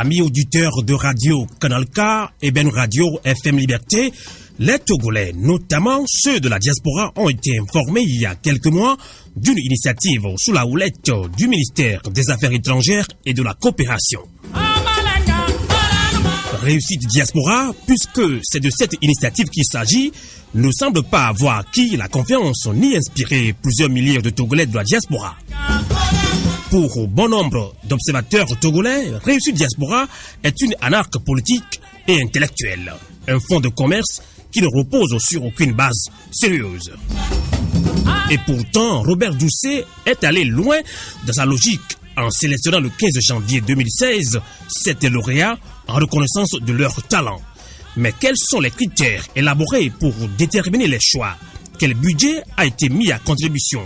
Amis auditeurs de Radio Canal K et Ben Radio FM Liberté, les Togolais, notamment ceux de la diaspora, ont été informés il y a quelques mois d'une initiative sous la houlette du ministère des Affaires étrangères et de la coopération. Réussite diaspora, puisque c'est de cette initiative qu'il s'agit, ne semble pas avoir acquis la confiance ni inspiré plusieurs milliers de Togolais de la diaspora. Pour bon nombre d'observateurs togolais, Réussite diaspora est une anarque politique et intellectuelle, un fonds de commerce qui ne repose sur aucune base sérieuse. Et pourtant, Robert Doucet est allé loin dans sa logique en sélectionnant le 15 janvier 2016 7 lauréats en reconnaissance de leur talent. Mais quels sont les critères élaborés pour déterminer les choix? Quel budget a été mis à contribution?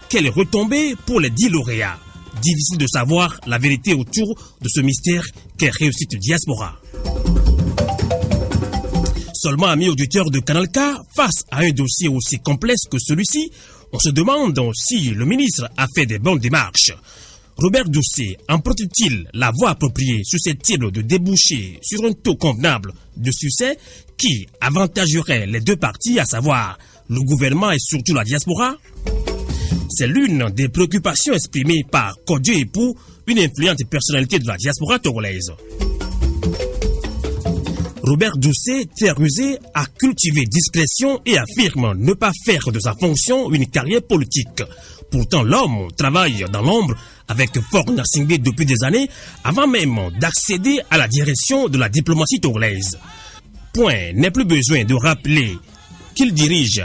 Quelles retombées pour les 10 lauréats? Difficile de savoir la vérité autour de ce mystère qu'est Réussite diaspora. Seulement, amis auditeurs de Canal K, face à un dossier aussi complexe que celui-ci, on se demande si le ministre a fait des bonnes démarches. Robert Doucet emprunte-t-il la voie appropriée susceptible de déboucher sur un taux convenable de succès qui avantagerait les deux parties, à savoir le gouvernement et surtout la diaspora? C'est l'une des préoccupations exprimées par Kodjo Epou, une influente personnalité de la diaspora togolaise. Robert Doucet, très rusé, a cultivé discrétion et affirme ne pas faire de sa fonction une carrière politique. Pourtant, l'homme travaille dans l'ombre avec Faure Gnassingbé depuis des années, avant même d'accéder à la direction de la diplomatie togolaise. Point n'est plus besoin de rappeler qu'il dirige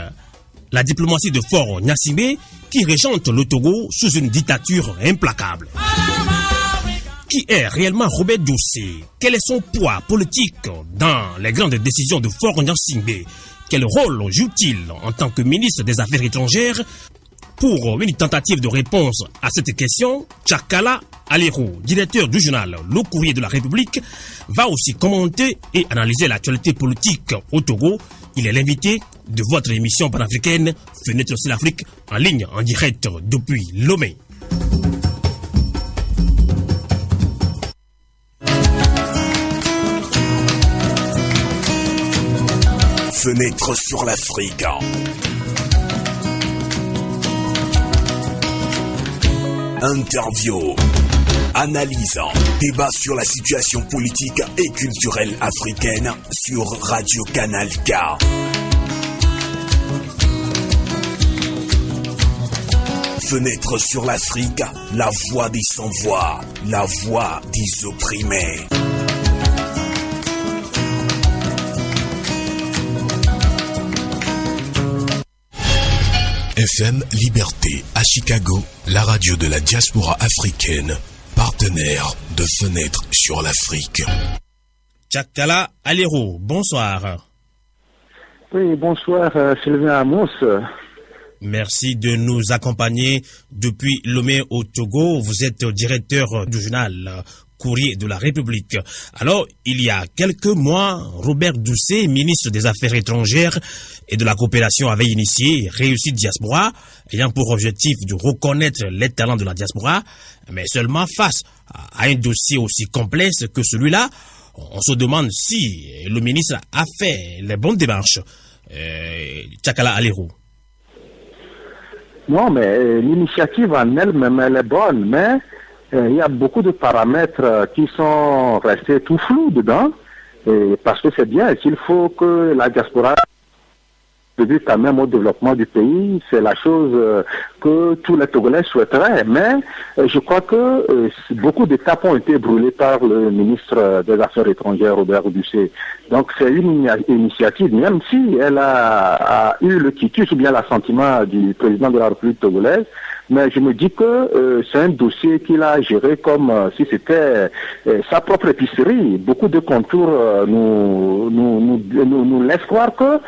la diplomatie de Faure Gnassingbé qui régente le Togo sous une dictature implacable. Qui est réellement Robert Doucet? Quel est son poids politique dans les grandes décisions de Faure Gnassingbé? Quel rôle joue-t-il en tant que ministre des Affaires étrangères? Pour une tentative de réponse à cette question, Tchakala Alero, directeur du journal Le Courrier de la République, va aussi commenter et analyser l'actualité politique au Togo. Il est l'invité de votre émission panafricaine Fenêtre sur l'Afrique, en ligne en direct depuis Lomé. Fenêtre sur l'Afrique. Interview, analyse, débat sur la situation politique et culturelle africaine sur Radio Canal K. Fenêtre sur l'Afrique, la voix des sans-voix, la voix des opprimés. FM Liberté à Chicago, la radio de la diaspora africaine, partenaire de Fenêtre sur l'Afrique. Tchakala Alero, bonsoir. Oui, bonsoir Sylvain Amos. Merci de nous accompagner depuis Lomé au Togo. Vous êtes directeur du journal Courrier de la République. Alors, il y a quelques mois, Robert Doucet, ministre des Affaires étrangères et de la coopération, avait initié Réussite diaspora, ayant pour objectif de reconnaître les talents de la diaspora, mais seulement face à un dossier aussi complexe que celui-là, on se demande si le ministre a fait les bonnes démarches. Tchakala Alero. Non, mais l'initiative en elle-même, elle est bonne, mais il y a beaucoup de paramètres qui sont restés tout flous dedans, parce que c'est bien qu'il faut que la diaspora contribue quand même au développement du pays, c'est la chose que tous les Togolais souhaiteraient, mais je crois que beaucoup d'étapes ont été brûlées par le ministre des Affaires étrangères, Robert Doucet. Donc c'est une initiative, même si elle a eu le quitus ou bien l'assentiment du président de la République togolaise, mais je me dis que c'est un dossier qu'il a géré comme si c'était sa propre épicerie. Beaucoup de contours nous laissent croire que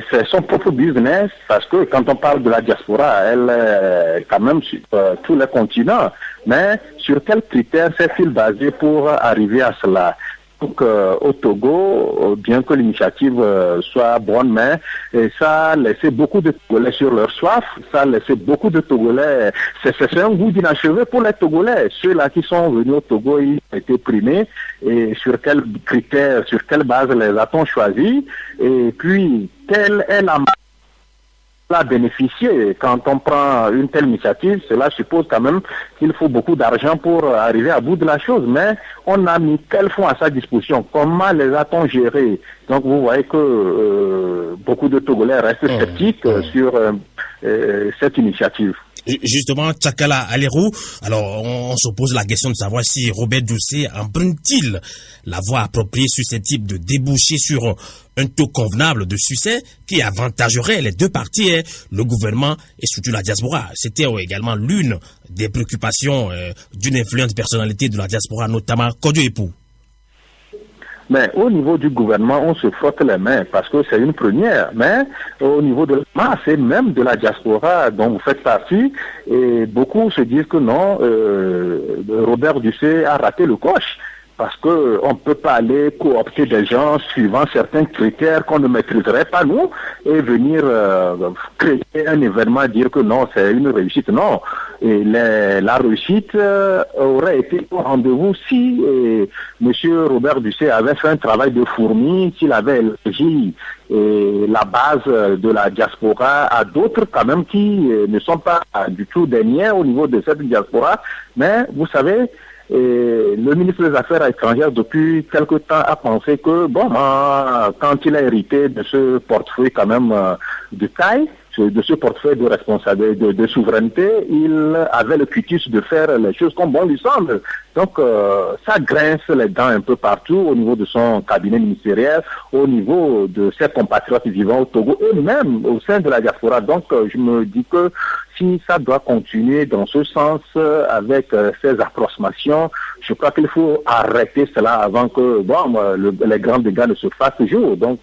c'est son propre business, parce que quand on parle de la diaspora, elle est quand même sur tous les continents. Mais sur quels critères s'est-il basé pour arriver à cela? Donc, au Togo, bien que l'initiative soit bonne, mais ça a laissé beaucoup de Togolais sur leur soif, ça a laissé beaucoup de Togolais, c'est un goût d'inachevé pour les Togolais. Ceux-là qui sont venus au Togo, ils ont été primés, et sur quels critères, sur quelle base les a-t-on choisis, et puis, quelle est la bénéficier. Quand on prend une telle initiative, cela suppose quand même qu'il faut beaucoup d'argent pour arriver à bout de la chose. Mais on a mis quels fonds à sa disposition? Comment les a-t-on gérés? Donc vous voyez que beaucoup de Togolais restent sceptiques sur cette initiative. Justement, Tchakala Alérou, alors on se pose la question de savoir si Robert Doucet emprunte-t-il la voie appropriée susceptible de déboucher sur un taux convenable de succès qui avantagerait les deux parties, le gouvernement et surtout la diaspora. C'était également l'une des préoccupations d'une influente personnalité de la diaspora, notamment Kodio Epou. Mais au niveau du gouvernement, on se frotte les mains parce que c'est une première. Mais au niveau de la masse et même de la diaspora dont vous faites partie, et beaucoup se disent que non, Robert Doucet a raté le coche. Parce que on peut pas aller coopter des gens suivant certains critères qu'on ne maîtriserait pas nous et venir créer un événement, dire que non, c'est une réussite. Non. Et la réussite aurait été au rendez-vous si Monsieur Robert Doucet avait fait un travail de fourmi, s'il avait élargi la base de la diaspora à d'autres quand même qui ne sont pas du tout des miens au niveau de cette diaspora. Mais vous savez, le ministre des Affaires étrangères, depuis quelque temps, a pensé que, bon, quand il a hérité de ce portefeuille quand même de taille, de ce portefeuille de responsabilité, de souveraineté, il avait le cutis de faire les choses comme bon lui semble. Donc, ça grince les dents un peu partout au niveau de son cabinet ministériel, au niveau de ses compatriotes vivant au Togo et même au sein de la diaspora. Donc, je me dis que si ça doit continuer dans ce sens avec ces approximations, je crois qu'il faut arrêter cela avant que les grands dégâts ne se fassent jour. Donc,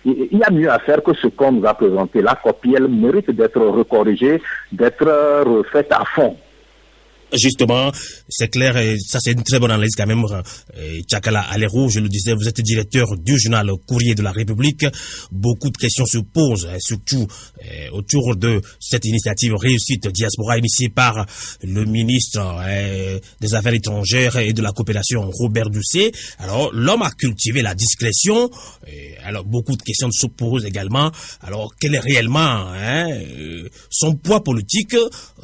il y a mieux à faire que ce qu'on nous a présenté. La copie, elle mérite d'être recorrigée, d'être refaite à fond. Justement, c'est clair, et ça c'est une très bonne analyse quand même. Tchakala Alérou, je le disais, vous êtes directeur du journal Courrier de la République. Beaucoup de questions se posent, surtout autour de cette initiative réussite diaspora initiée par le ministre des Affaires étrangères et de la coopération, Robert Doucet. Alors, l'homme a cultivé la discrétion. Alors, beaucoup de questions se posent également. Alors, quel est réellement son poids politique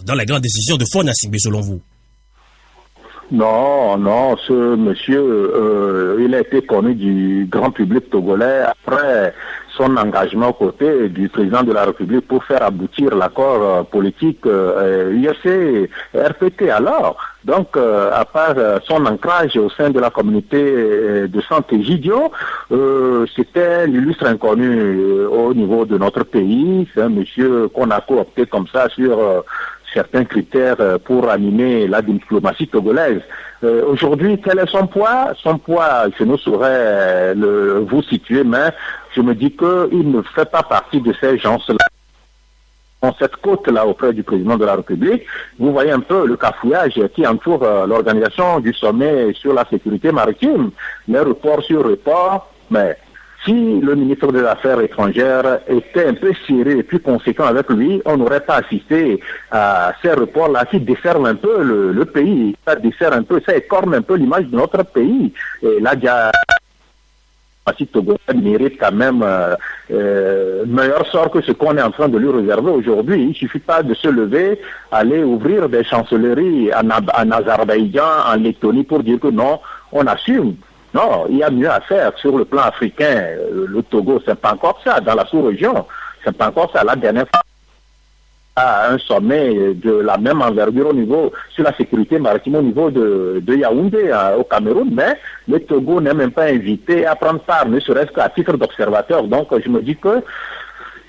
dans les grandes décisions de Faure Gnassingbé selon vous? Non, ce monsieur, il a été connu du grand public togolais après son engagement aux côtés du président de la République pour faire aboutir l'accord politique URC-RPT alors. Donc, à part son ancrage au sein de la communauté de santé Gidio, c'était l'illustre inconnu au niveau de notre pays. C'est un monsieur qu'on a coopté comme ça sur certains critères pour animer la diplomatie togolaise. Aujourd'hui, quel est son poids? Son poids, je ne saurais vous situer, mais je me dis qu'il ne fait pas partie de ces gens-là. Dans cette côte-là auprès du président de la République, vous voyez un peu le cafouillage qui entoure l'organisation du sommet sur la sécurité maritime, les reports sur reports, mais si le ministre des Affaires étrangères était un peu sérieux et plus conséquent avec lui, on n'aurait pas assisté à ces reports-là qui desservent un peu le pays. Ça dessert un peu, ça écorne un peu l'image de notre pays. Et là, il mérite quand même meilleur sort que ce qu'on est en train de lui réserver aujourd'hui. Il ne suffit pas de se lever, aller ouvrir des chancelleries en Azerbaïdjan, en Lettonie pour dire que non, on assume. Non, il y a mieux à faire sur le plan africain. Le Togo, c'est pas encore ça. Dans la sous-région, c'est pas encore ça. La dernière fois, à un sommet de la même envergure au niveau, sur la sécurité maritime au niveau de Yaoundé, au Cameroun, mais le Togo n'est même pas invité à prendre part, ne serait-ce qu'à titre d'observateur. Donc, je me dis que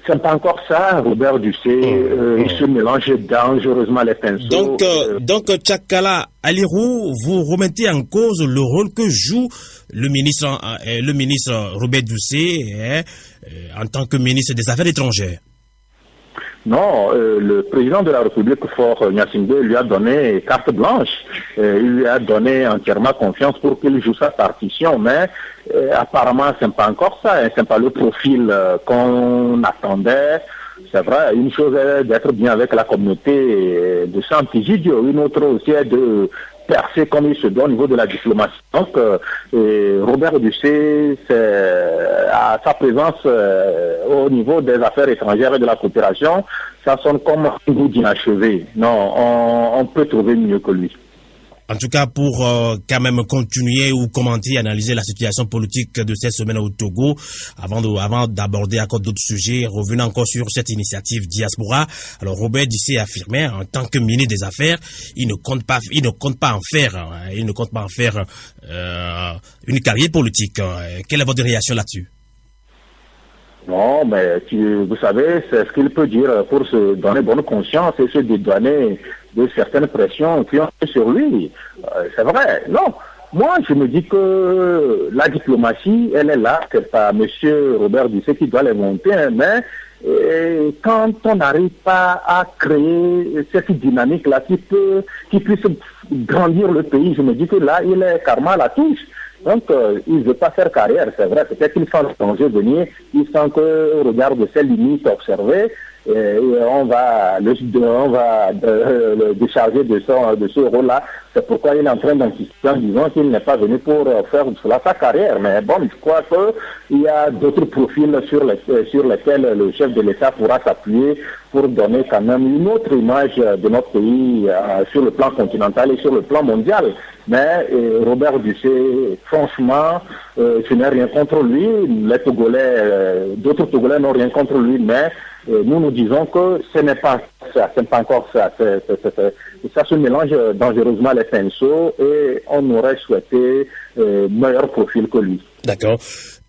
c'est pas encore ça, Robert Doucet, il se mélange dangereusement les pinceaux. Donc, Tchakala Alérou, vous remettez en cause le rôle que joue le ministre Robert Doucet en tant que ministre des Affaires étrangères. Non, le président de la République, Faure Gnassingbé, lui a donné carte blanche. Il lui a donné entièrement confiance pour qu'il joue sa partition, mais apparemment, ce n'est pas encore ça. Hein, ce n'est pas le profil qu'on attendait. C'est vrai, une chose est d'être bien avec la communauté de Saint-Igidio, une autre aussi est de percer comme il se doit au niveau de la diplomatie. Donc, Robert Dussé, à sa présence au niveau des affaires étrangères et de la coopération, ça sonne comme un goût d'inachevé. Non, on peut trouver mieux que lui. En tout cas, pour quand même continuer ou commenter, analyser la situation politique de cette semaine au Togo, avant d'aborder encore d'autres sujets, revenons encore sur cette initiative Diaspora. Alors, Robert Dussé affirmait, en tant que ministre des Affaires, il ne compte pas en faire une carrière politique. Quelle est votre réaction là-dessus? Non, mais vous savez, c'est ce qu'il peut dire pour se donner bonne conscience et se dédouaner de certaines pressions qui ont été sur lui. C'est vrai, non. Moi, je me dis que la diplomatie, elle est là, c'est pas M. Robert Dussé qui doit les monter, hein, mais quand on n'arrive pas à créer cette dynamique-là qui puisse grandir le pays, je me dis que là, il est carrément à la touche. Donc, il ne veut pas faire carrière, c'est vrai. Peut-être qu'il sent le danger venir, il sent que, au regard de ses limites observées, on va le décharger de ce rôle-là. C'est pourquoi il est en train d'insister en disant qu'il n'est pas venu pour faire cela sa carrière. Mais bon, je crois qu'il y a d'autres profils sur lesquels le chef de l'État pourra s'appuyer pour donner quand même une autre image de notre pays sur le plan continental et sur le plan mondial. Mais Robert Dussé, franchement, je n'ai rien contre lui. Les Togolais, d'autres Togolais n'ont rien contre lui, mais nous disons que ce n'est pas ça, ce n'est pas encore ça. Ça se mélange dangereusement les pinceaux et on aurait souhaité meilleur profil que lui. D'accord.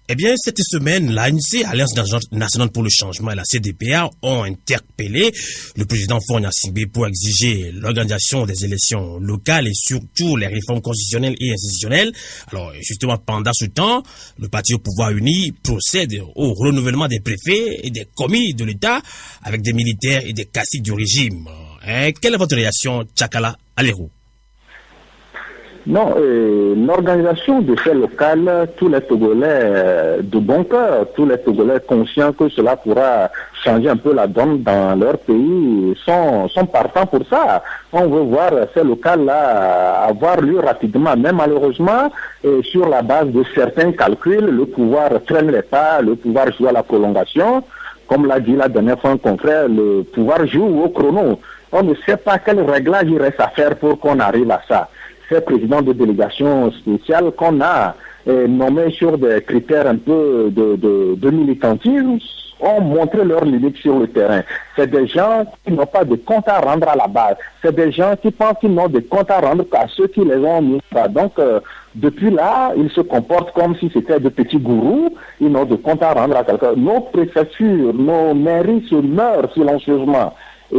Eh bien, cette semaine, l'ANC, Alliance nationale pour le changement et la CDPA ont interpellé le président Faure Gnassingbé pour exiger l'organisation des élections locales et surtout les réformes constitutionnelles et institutionnelles. Alors, justement, pendant ce temps, le parti au pouvoir uni procède au renouvellement des préfets et des commis de l'État avec des militaires et des caciques du régime. Quelle est votre réaction, Tchakala Alero? Non, l'organisation de ces locales, tous les Togolais de bon cœur, tous les Togolais conscients que cela pourra changer un peu la donne dans leur pays, sont partants pour ça. On veut voir ces locales-là avoir lieu rapidement, mais malheureusement, sur la base de certains calculs, le pouvoir traîne les pas, le pouvoir joue à la prolongation. Comme l'a dit la dernière fois un confrère, le pouvoir joue au chrono. On ne sait pas quel réglage il reste à faire pour qu'on arrive à ça. Ces présidents de délégation spéciale qu'on a nommés sur des critères un peu de militantisme ont montré leurs limites sur le terrain. C'est des gens qui n'ont pas de compte à rendre à la base. C'est des gens qui pensent qu'ils n'ont de compte à rendre qu'à ceux qui les ont mis là. Donc, depuis là, ils se comportent comme si c'était de petits gourous. Ils n'ont de compte à rendre à quelqu'un. Nos préfectures, nos mairies se meurent silencieusement. Et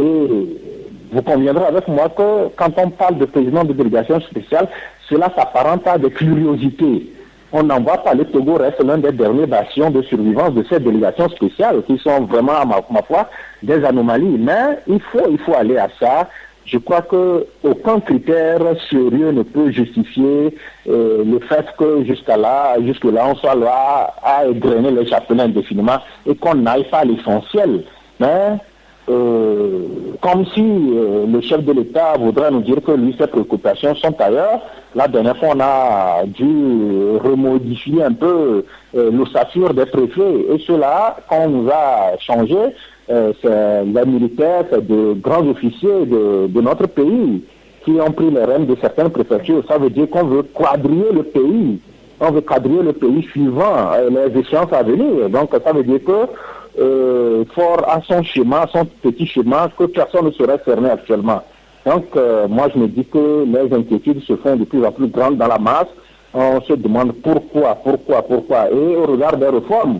vous conviendrez avec moi que quand on parle de président de délégation spéciale, cela s'apparente à des curiosités. On n'en voit pas. Le Togo reste l'un des derniers bastions de survivance de ces délégations spéciales qui sont vraiment, à ma foi, des anomalies. Mais il faut aller à ça. Je crois que aucun critère sérieux ne peut justifier le fait que jusque-là, on soit là à égrener les chapelains indéfiniment et qu'on n'aille pas à l'essentiel. Mais comme si le chef de l'État voudrait nous dire que lui, ses préoccupations sont ailleurs. La dernière fois, on a dû remodifier un peu l'ossature des préfets. Et cela, quand on nous a changé, c'est les militaires, c'est de grands officiers de notre pays qui ont pris les rênes de certaines préfectures. Ça veut dire qu'on veut quadriller le pays. On veut quadriller le pays suivant les échéances à venir. Donc, ça veut dire que Faure à son schéma, son petit schéma, que personne ne saurait cerner actuellement. Donc, moi, je me dis que les inquiétudes se font de plus en plus grandes dans la masse. On se demande pourquoi. Et au regard des réformes,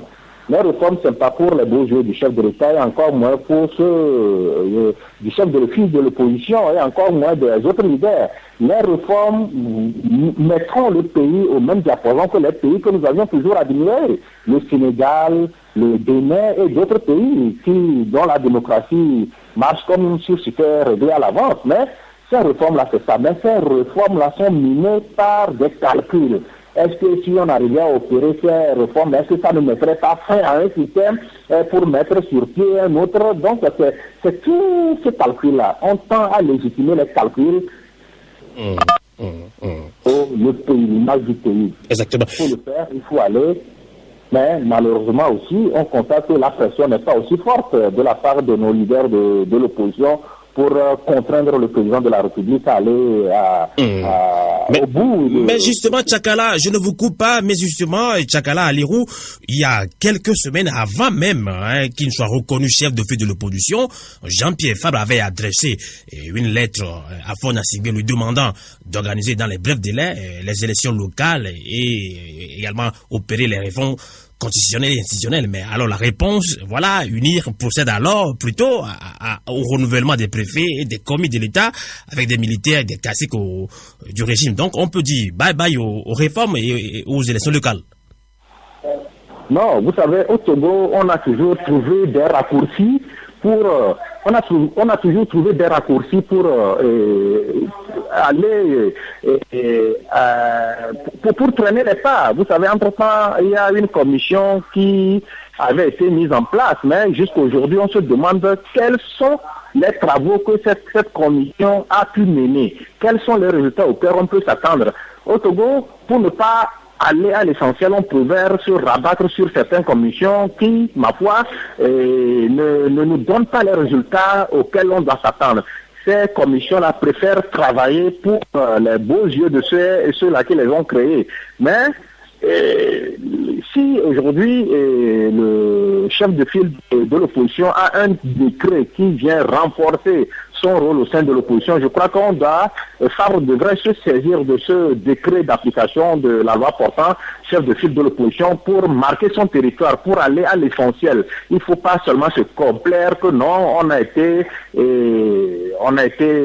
Les réformes, c'est pas pour les beaux yeux du chef de l'État et encore moins pour ceux du chef de l'office de l'opposition et encore moins des autres leaders. Les réformes mettront le pays au même diapason que les pays que nous avions toujours admirés. Le Sénégal, le Bénin et d'autres pays dont la démocratie marche comme si c'était réglé à l'avance. Mais ces réformes-là, c'est ça. Mais ces réformes-là sont minées par des calculs. Est-ce que si on arrivait à opérer ces réformes, est-ce que ça ne mettrait pas fin à un système pour mettre sur pied un autre? Donc, c'est tout ce calcul-là. On tend à légitimer les calculs pour le pays, l'image du pays. Exactement. Il faut le faire, il faut aller. Mais malheureusement aussi, on constate que la pression n'est pas aussi forte de la part de nos leaders de l'opposition pour contraindre le président de la République à aller au bout. Mais justement, Tchakala, je ne vous coupe pas, mais justement, Tchakala Alirou, il y a quelques semaines avant même qu'il ne soit reconnu chef de file de l'opposition, Jean-Pierre Fabre avait adressé une lettre à Faure Gnassingbé lui demandant d'organiser dans les brefs délais les élections locales et également opérer les réformes constitutionnelle et institutionnelle. Mais alors la réponse, voilà, UNIR procède alors plutôt au renouvellement des préfets et des commis de l'État avec des militaires et des classiques du régime. Donc on peut dire bye bye aux réformes et aux élections locales. Non, vous savez, au Togo, on a toujours trouvé des raccourcis pour on a toujours trouvé des raccourcis pour aller pour traîner les pas. Vous savez, entre-temps, il y a une commission qui avait été mise en place, mais jusqu'à aujourd'hui, on se demande quels sont les travaux que cette commission a pu mener. Quels sont les résultats auxquels on peut s'attendre. Au Togo, pour ne pas aller à l'essentiel, on préfère se rabattre sur certaines commissions qui, ma foi, ne nous donnent pas les résultats auxquels on doit s'attendre. Ces commissions-là préfèrent travailler pour les beaux yeux de ceux-là qui les ont créés. Mais si aujourd'hui le chef de file de l'opposition a un décret qui vient renforcer son rôle au sein de l'opposition, je crois qu'on Fabre devrait se saisir de ce décret d'application de la loi portant chef de file de l'opposition pour marquer son territoire, pour aller à l'essentiel. Il ne faut pas seulement se complaire que non, on a été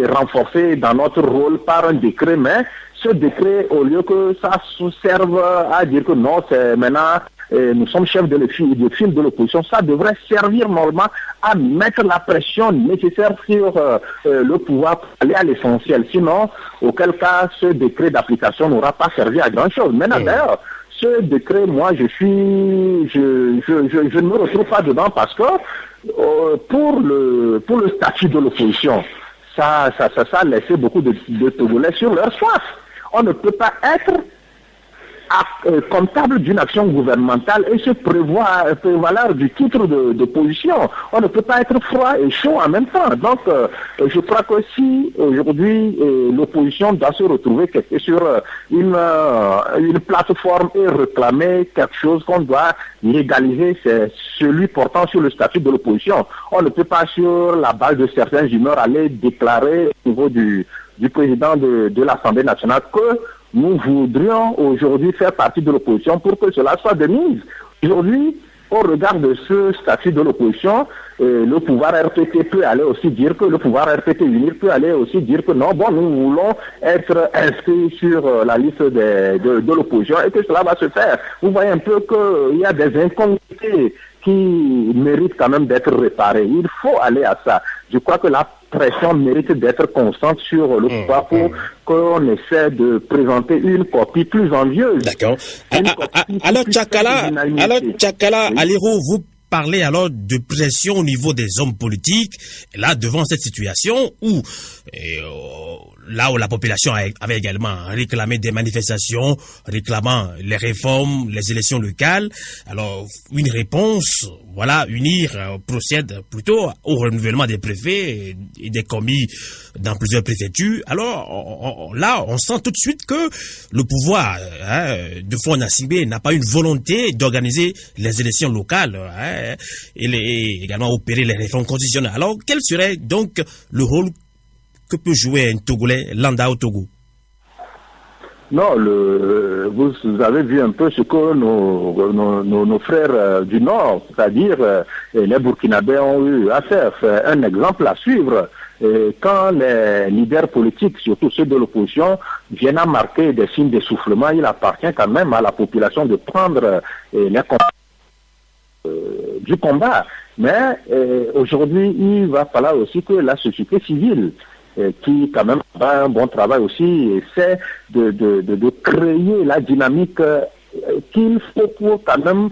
renforcé dans notre rôle par un décret, mais ce décret, au lieu que ça se serve à dire que non, c'est maintenant nous sommes chefs de file de l'opposition, ça devrait servir normalement à mettre la pression nécessaire sur le pouvoir pour aller à l'essentiel. Sinon, auquel cas, ce décret d'application n'aura pas servi à grand chose. Maintenant, d'ailleurs, ce décret, moi, je ne me retrouve pas dedans parce que pour le statut de l'opposition, ça a laissé beaucoup de Togolais sur leur soif. On ne peut pas être comptable d'une action gouvernementale et se prévaloir du titre d'opposition. On ne peut pas être froid et chaud en même temps. Donc, je crois que si aujourd'hui l'opposition doit se retrouver sur une plateforme et réclamer quelque chose qu'on doit légaliser, c'est celui portant sur le statut de l'opposition. On ne peut pas, sur la base de certaines humeurs, aller déclarer au niveau du président de l'Assemblée nationale que nous voudrions aujourd'hui faire partie de l'opposition pour que cela soit de mise. Aujourd'hui, au regard de ce statut de l'opposition, le pouvoir RPT peut aller aussi dire que le pouvoir RPT UNIR peut aller aussi dire que non, bon, nous voulons être inscrits sur la liste de l'opposition et que cela va se faire. Vous voyez un peu qu'il y a des incongruités qui méritent quand même d'être réparées. Il faut aller à ça. Je crois que la pression mérite d'être constante sur le pouvoir pour qu'on essaie de présenter une copie plus envieuse. D'accord. Alors, Tchakala, Alirou, vous parlez alors de pression au niveau des hommes politiques. Et là, devant cette situation où là où la population avait également réclamé des manifestations, réclamant les réformes, les élections locales. Alors, une réponse, voilà, UNIR procède plutôt au renouvellement des préfets et des commis dans plusieurs préfectures. Alors, là, on sent tout de suite que le pouvoir de Faure Gnassingbé n'a pas une volonté d'organiser les élections locales et également opérer les réformes constitutionnelles. Alors, quel serait donc le rôle que peut jouer un Togolais lambda au Togo? Non, vous avez vu un peu ce que nos frères du Nord, c'est-à-dire les Burkinabés, ont eu à faire. C'est un exemple à suivre. Et quand les leaders politiques, surtout ceux de l'opposition, viennent à marquer des signes d'essoufflement, il appartient quand même à la population de prendre les du combat. Mais aujourd'hui, il va falloir aussi que la société civile, qui quand même a un bon travail aussi, essaie de créer la dynamique qu'il faut pour quand même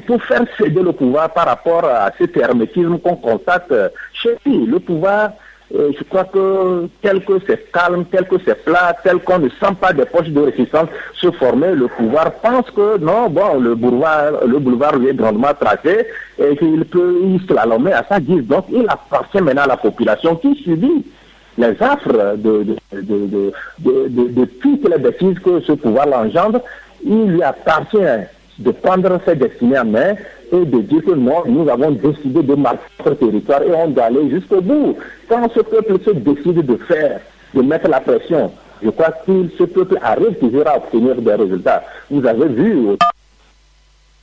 pour faire céder le pouvoir par rapport à cet hermétisme qu'on constate chez lui. Le pouvoir, je crois que tel que c'est calme, tel que c'est plat, tel qu'on ne sent pas des poches de résistance se former, le pouvoir pense que non, bon, le boulevard lui est grandement tracé et qu'il peut y slalomer à sa guise. Donc il appartient maintenant à la population qui subit les affres de toutes les bêtises que ce pouvoir l'engendre. Il lui appartient de prendre ses destinées en main et de dire que non, nous avons décidé de marquer notre territoire et on doit aller jusqu'au bout. Quand ce peuple se décide de mettre la pression, je crois que ce peuple arrive toujours à obtenir des résultats. Vous avez vu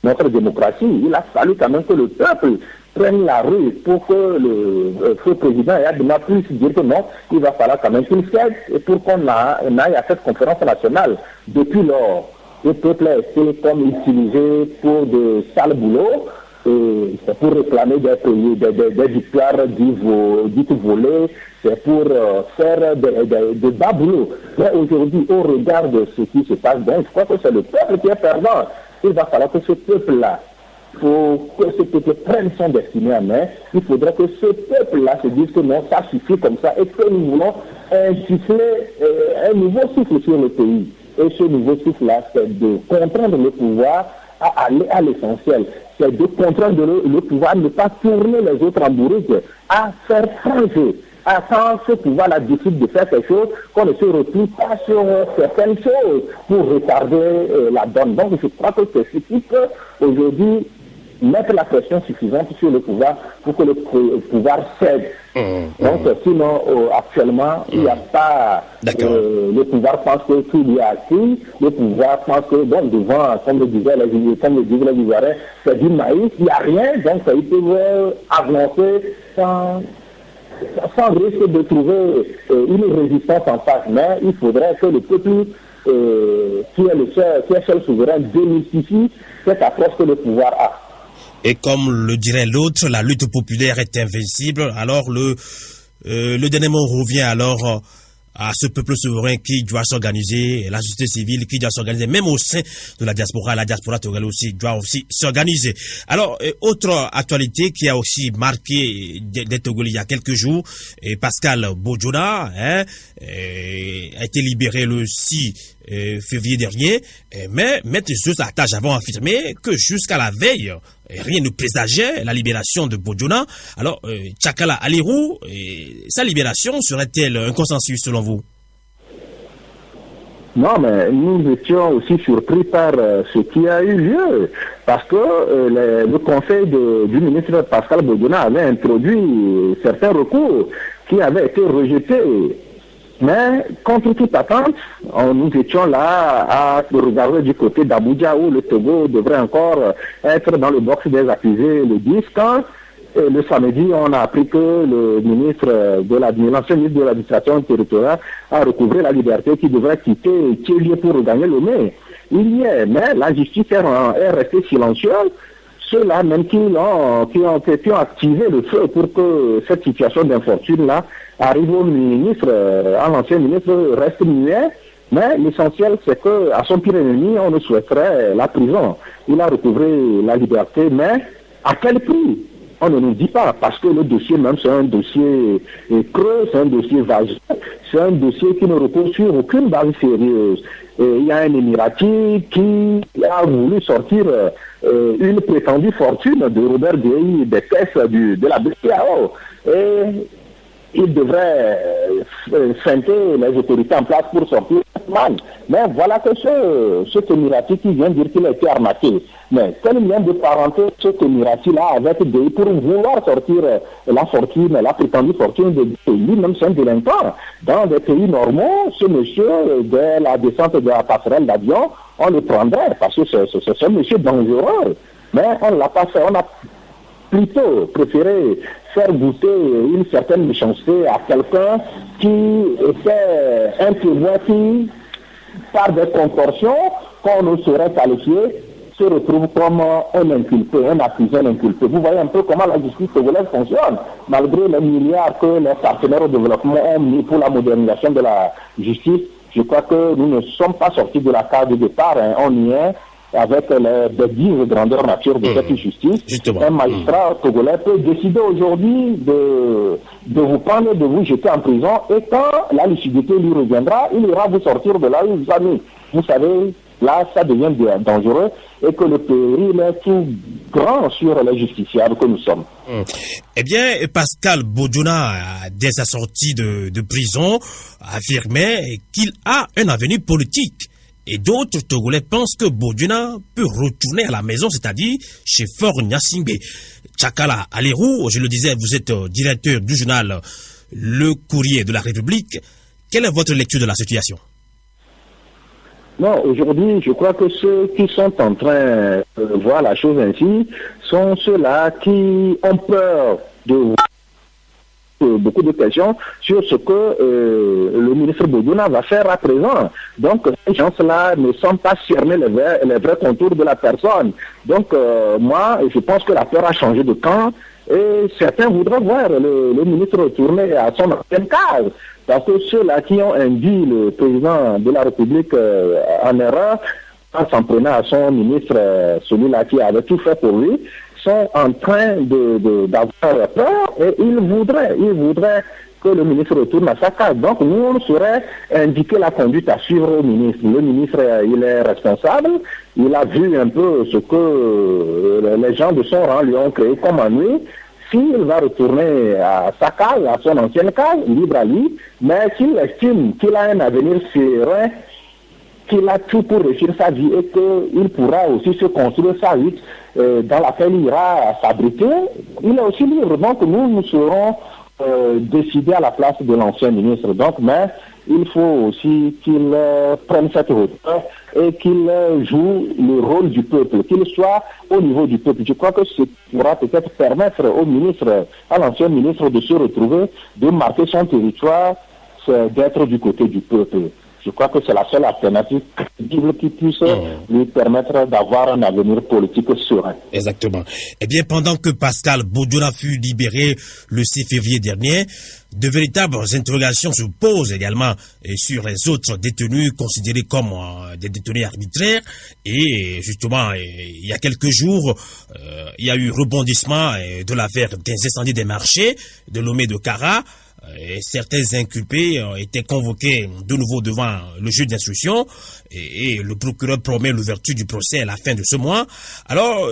notre démocratie, il a fallu quand même que le peuple prenne la rue pour que le président Yadima puisse dire que non, il va falloir quand même qu'il cède et pour qu'on aille à cette conférence nationale. Depuis lors, le peuple a été comme utilisé pour de sales boulots, c'est pour réclamer des victoires dites volées, c'est pour faire des bas boulots. Mais aujourd'hui, au regard de ce qui se passe, donc, je crois que c'est le peuple qui est perdant. Il va falloir que ce peuple-là, faut que ce peuple prenne son destinée en main. Il faudrait que ce peuple-là se dise que non, ça suffit comme ça et que nous voulons insuffler un nouveau souffle sur le pays. Et ce nouveau souffle-là, c'est de comprendre le pouvoir à aller à l'essentiel. C'est de comprendre le pouvoir, ne pas tourner les autres en bourrique, à faire changer. Quand ce pouvoir-là décide de faire quelque chose, qu'on ne se retrouve pas sur certaines choses pour retarder la donne. Donc je crois que c'est ce qui peut aujourd'hui mettre la pression suffisante sur le pouvoir pour que le pouvoir cède. Donc sinon, actuellement, il n'y a pas... le pouvoir pense que tout lui a acquis, le pouvoir pense que, donc devant, comme le disaient les Ivoiriens, c'est du maïs, il n'y a rien, donc ils peuvent avancer sans risque de trouver une résistance en face. Mais il faudrait que le peuple, qui est seul souverain, démystifie cette approche que le pouvoir a. Et comme le dirait l'autre, la lutte populaire est invincible. Alors le dernier mot revient alors à ce peuple souverain qui doit s'organiser, la société civile qui doit s'organiser, même au sein de la diaspora togolaise aussi doit aussi s'organiser. Alors, autre actualité qui a aussi marqué des Togolais il y a quelques jours, Pascal Bojona a été libéré le 6 février dernier, mais Maître Zeus Attache avons affirmé que jusqu'à la veille, rien ne présageait la libération de Bojona. Alors, Tchakala Alirou, sa libération serait-elle un consensus selon vous? Non, mais nous étions aussi surpris par ce qui a eu lieu, parce que le conseil du ministre Pascal Bojona avait introduit certains recours qui avaient été rejetés. Mais contre toute attente, nous étions là à regarder du côté d'Abuja où le Togo devrait encore être dans le box des accusés le 10 quand le samedi on a appris que le ministre l'ancien ministre de l'administration territoriale a recouvré la liberté qui devrait quitter Thiellier pour regagner le nez. Il y est, mais la justice est restée silencieuse. Ceux-là même qui ont activé le feu pour que cette situation d'infortune-là arrive au ministre, à l'ancien ministre, reste muet. Mais l'essentiel, c'est qu'à son pire ennemi, on ne souhaiterait la prison. Il a recouvré la liberté, mais à quel prix? On ne nous dit pas, parce que le dossier même, c'est un dossier creux, c'est un dossier vague, c'est un dossier qui ne repose sur aucune base sérieuse. Et il y a un Émirati qui a voulu sortir une prétendue fortune de Robert Gueye des caisses de la BCAO. Et il devrait feinter les autorités en place pour sortir man. Mais voilà que ce Temirati qui vient dire qu'il a été arnaqué. Mais quel lien de parenté ce Temirati-là avec des pour vouloir sortir la fortune, la prétendue fortune de pays, même c'est un délinquant. Dans des pays normaux, ce monsieur, dès la descente de la passerelle d'avion, on le prendrait parce que c'est un monsieur dangereux. Mais on ne l'a pas fait. On a plutôt préféré faire goûter une certaine méchanceté à quelqu'un qui était un témoin qui, par des contorsions qu'on ne saurait qualifier, se retrouve comme un inculpé, un accusé, un inculpé. Vous voyez un peu comment la justice congolaise fonctionne, malgré les milliards que les partenaires au développement ont mis pour la modernisation de la justice. Je crois que nous ne sommes pas sortis de la case de départ, hein. On y est avec les 10 grandeurs nature de cette justice. Justement. Un magistrat togolais peut décider aujourd'hui de vous prendre, de vous jeter en prison, et quand la lucidité lui reviendra, il ira vous sortir de là où vous avez. Vous savez, là, ça devient dangereux, et que le péril est tout grand sur les justiciables que nous sommes. Eh bien, Pascal Bodiona, dès sa sortie de prison, affirmait qu'il a un avenir politique. Et d'autres Togolais pensent que Bodiona peut retourner à la maison, c'est-à-dire chez Faure Gnassingbé. Tchakala Alérou, je le disais, vous êtes directeur du journal Le Courrier de la République. Quelle est votre lecture de la situation? Non, aujourd'hui, je crois que ceux qui sont en train de voir la chose ainsi sont ceux-là qui ont peur de beaucoup de questions sur ce que le ministre Bodiona va faire à présent. Donc, ces gens-là ne sont pas cernés les vrais contours de la personne. Donc, moi, je pense que la peur a changé de camp et certains voudraient voir le ministre retourner à son ancienne case. Parce que ceux-là qui ont induit le président de la République en erreur, en s'en prenant à son ministre, celui-là qui avait tout fait pour lui, sont en train d'avoir peur et ils voudraient que le ministre retourne à sa case. Donc nous, on saurait indiquer la conduite à suivre au ministre. Le ministre, il est responsable, il a vu un peu ce que les gens de son rang lui ont créé comme ennui. S'il va retourner à sa case, à son ancienne case, libre à lui, mais s'il estime qu'il a un avenir serein, qu'il a tout pour réussir sa vie et qu'il pourra aussi se construire sa vie dans laquelle il ira s'abriter, il est aussi libre. Donc nous serons décidés à la place de l'ancien ministre. Donc, mais il faut aussi qu'il prenne cette hauteur et qu'il joue le rôle du peuple, qu'il soit au niveau du peuple. Je crois que ce pourra peut-être permettre au ministre, à l'ancien ministre de se retrouver, de marquer son territoire, d'être du côté du peuple. Je crois que c'est la seule alternative qui puisse lui permettre d'avoir un avenir politique serein. Exactement. Eh bien, pendant que Pascal Bodiona fut libéré le 6 février dernier, de véritables interrogations se posent également sur les autres détenus considérés comme des détenus arbitraires. Et justement, il y a quelques jours, il y a eu rebondissement de l'affaire des incendies des marchés de Lomé de Kara. Et certains inculpés ont été convoqués de nouveau devant le juge d'instruction et le procureur promet l'ouverture du procès à la fin de ce mois. Alors,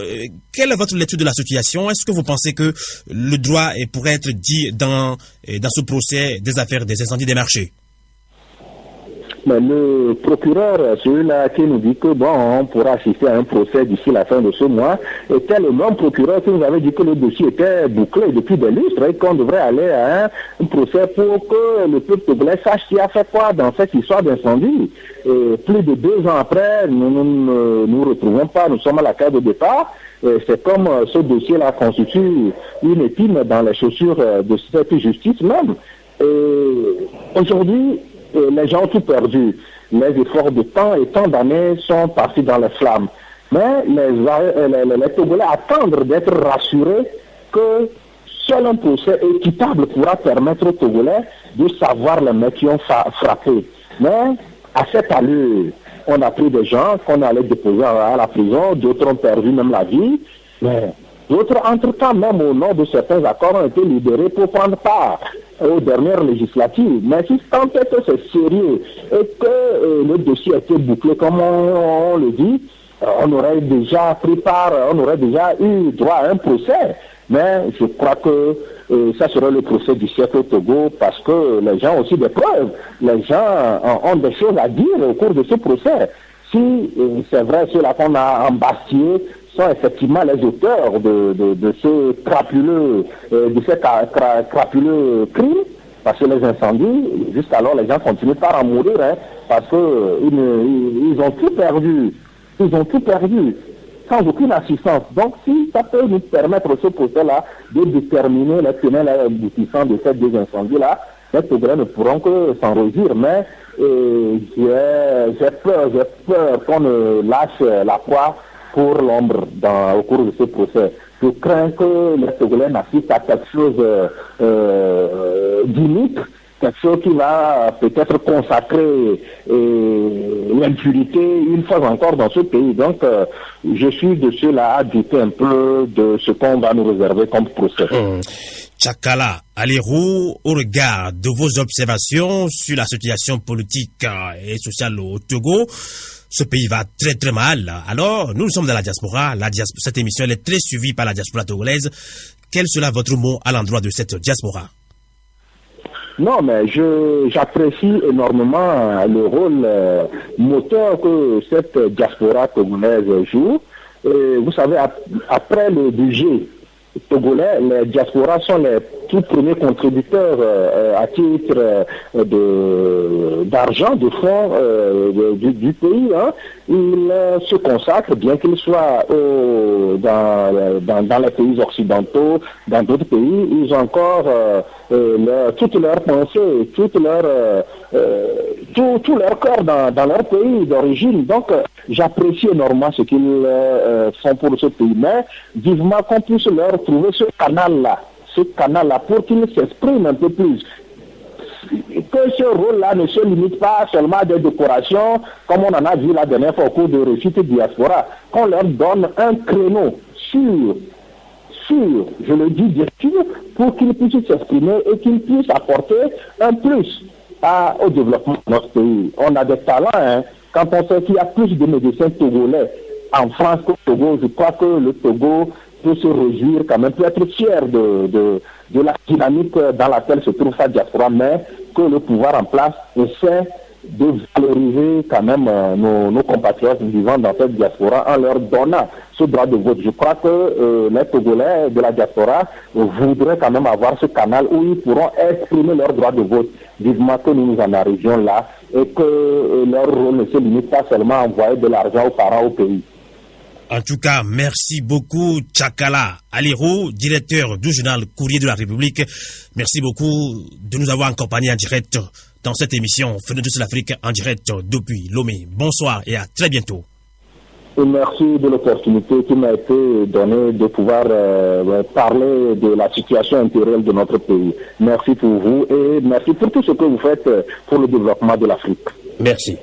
quelle est votre lecture de la situation? Est-ce que vous pensez que le droit pourrait être dit dans ce procès des affaires des incendies des marchés? Mais le procureur, celui-là qui nous dit que on pourra assister à un procès d'ici la fin de ce mois, était le même procureur qui nous avait dit que le dossier était bouclé depuis des lustres et qu'on devrait aller à un procès pour que le peuple togolais sache qui a fait quoi dans cette histoire d'incendie. Et plus de 2 ans après, nous ne nous retrouvons pas, nous sommes à la case de départ. C'est comme ce dossier-là constitue une épine dans les chaussures de cette justice même. Aujourd'hui, les gens ont tout perdu. Les efforts de temps et tant d'années sont partis dans les flammes. Mais les Togolais attendent d'être rassurés que seul un procès équitable pourra permettre aux Togolais de savoir les mecs qui ont frappé. Mais à cette allure, on a pris des gens qu'on allait déposer à la prison, d'autres ont perdu même la vie. Mais d'autres, entre-temps, même au nom de certains accords, ont été libérés pour prendre part aux dernières législatives. Mais si tant est que c'est sérieux et que le dossier a été bouclé, comme on le dit, on aurait déjà pris part, on aurait déjà eu droit à un procès. Mais je crois que ça serait le procès du siècle au Togo parce que les gens ont aussi des preuves. Les gens ont des choses à dire au cours de ce procès. Si c'est vrai, ceux-là qu'on a embastillés sont effectivement les auteurs de ce crapuleux, crapuleux crime, parce que les incendies, jusqu'alors les gens continuent par en mourir, parce que ils ont tout perdu. Ils ont tout perdu, sans aucune assistance. Donc si ça peut nous permettre ce procès-là de déterminer les tenants et les aboutissants de ces deux incendies-là, les Togolais ne pourront que s'en réjouir. Mais j'ai peur qu'on ne lâche la proie pour l'ombre au cours de ce procès. Je crains que les Togolais n'assistent à quelque chose d'unique, quelque chose qui va peut-être consacrer l'impunité une fois encore dans ce pays. Donc, je suis de ceux-là à douter un peu de ce qu'on va nous réserver comme procès. Tchakala Alirou, au regard de vos observations sur la situation politique et sociale au Togo, ce pays va très très mal. Alors, nous sommes dans la diaspora. Cette émission elle est très suivie par la diaspora togolaise. Quel sera votre mot à l'endroit de cette diaspora? Non, mais j'apprécie énormément le rôle moteur que cette diaspora togolaise joue. Et vous savez, après le budget togolais, les diasporas sont les tout premiers contributeurs à titre d'argent, de fonds du pays. Ils se consacrent, bien qu'ils soient dans les pays occidentaux, dans d'autres pays, ils ont encore toute leur pensée, tout leur cœur dans leur pays d'origine. Donc, j'apprécie énormément ce qu'ils font pour ce pays. Mais vivement qu'on puisse leur trouver ce canal-là pour qu'ils s'expriment un peu plus. Que ce rôle-là ne se limite pas seulement à des décorations, comme on en a vu la dernière fois au cours de Réussite Diaspora, qu'on leur donne un créneau sûr, je le dis bien sûr, pour qu'ils puissent s'exprimer et qu'ils puissent apporter un plus au développement de notre pays. On a des talents, quand on sait qu'il y a plus de médecins togolais en France qu'au Togo, je crois que le Togo peut se réjouir quand même, peut être fier de la dynamique dans laquelle se trouve sa diaspora, mais que le pouvoir en place essaie de valoriser quand même nos compatriotes vivant dans cette diaspora en leur donnant ce droit de vote. Je crois que les Togolais de la diaspora voudraient quand même avoir ce canal où ils pourront exprimer leur droit de vote. Vivement que nous en arrivions là et que leur rôle ne se limite pas seulement à envoyer de l'argent aux parents au pays. En tout cas, merci beaucoup Tchakala Alirou, directeur du journal Courrier de la République. Merci beaucoup de nous avoir accompagnés en direct dans cette émission Fenêtre sur l'Afrique en direct depuis Lomé. Bonsoir et à très bientôt. Et merci de l'opportunité qui m'a été donnée de pouvoir parler de la situation intérieure de notre pays. Merci pour vous et merci pour tout ce que vous faites pour le développement de l'Afrique. Merci.